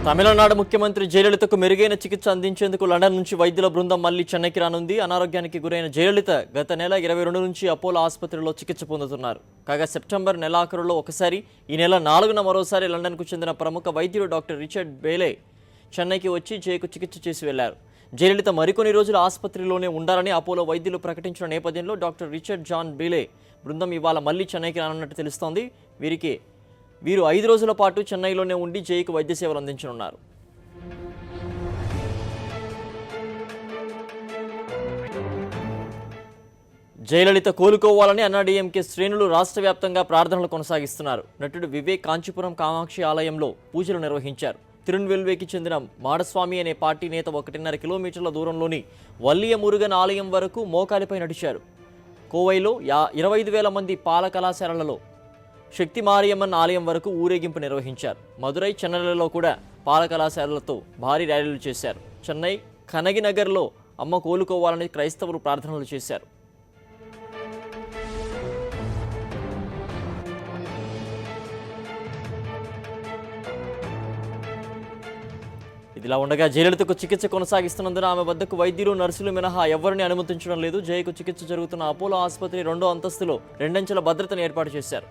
తమిళనాడు ముఖ్యమంత్రి జయలలితకు మెరుగైన చికిత్స అందించేందుకు లండన్ నుంచి వైద్యుల బృందం మళ్లీ చెన్నైకి రానుంది. అనారోగ్యానికి గురైన జయలలిత గత నెల 22 నుంచి అపోలో ఆసుపత్రిలో చికిత్స పొందుతున్నారు. కాగా సెప్టెంబర్ నెలాఖరులో ఒకసారి, ఈ నెల 4న మరోసారి లండన్కు చెందిన ప్రముఖ వైద్యుడు డాక్టర్ రిచర్డ్ బేలే చెన్నైకి వచ్చి జయకు చికిత్స చేసి వెళ్లారు. జయలలిత మరికొన్ని రోజులు ఆసుపత్రిలోనే ఉండాలని అపోలో వైద్యులు ప్రకటించిన నేపథ్యంలో డాక్టర్ రిచర్డ్ జాన్ బేలే బృందం ఇవాళ మళ్లీ చెన్నైకి రానున్నట్టు తెలుస్తోంది. వీరు 5 రోజుల పాటు చెన్నైలోనే ఉండి జైకు వైద్య సేవలు అందించనున్నారు. జయలలిత కోలుకోవాలని అన్నాడీఎంకే శ్రేణులు రాష్ట్ర వ్యాప్తంగా ప్రార్థనలు కొనసాగిస్తున్నారు. నటుడు వివేక్ కాంచీపురం కామాక్షి ఆలయంలో పూజలు నిర్వహించారు. తిరునెల్వేలికి చెందిన మాడస్వామి అనే పార్టీ నేత 1.5 కిలోమీటర్ల దూరంలోని వల్లియ మురుగన్ ఆలయం వరకు మోకాలిపై నడిచారు. కోవైలో 25,000 మంది పాల కళాశాలలలో శక్తి మారియమ్మన్ ఆలయం వరకు ఊరేగింపు నిర్వహించారు. మదురై, చెన్నైలలో కూడా పాల కళాశాలలతో భారీ ర్యాలీలు చేశారు. చెన్నై కనగినగర్లో అమ్మ కోలుకోవాలని క్రైస్తవులు ప్రార్థనలు చేశారు. ఇదిలా ఉండగా జయలలితకు చికిత్స కొనసాగిస్తున్నందున ఆమె వద్దకు వైద్యులు, నర్సులు మినహా ఎవరిని అనుమతించడం లేదు. జయకు చికిత్స జరుగుతున్న అపోలో ఆసుపత్రి 2వ అంతస్తులో 2 అంచెల భద్రతను ఏర్పాటు చేశారు.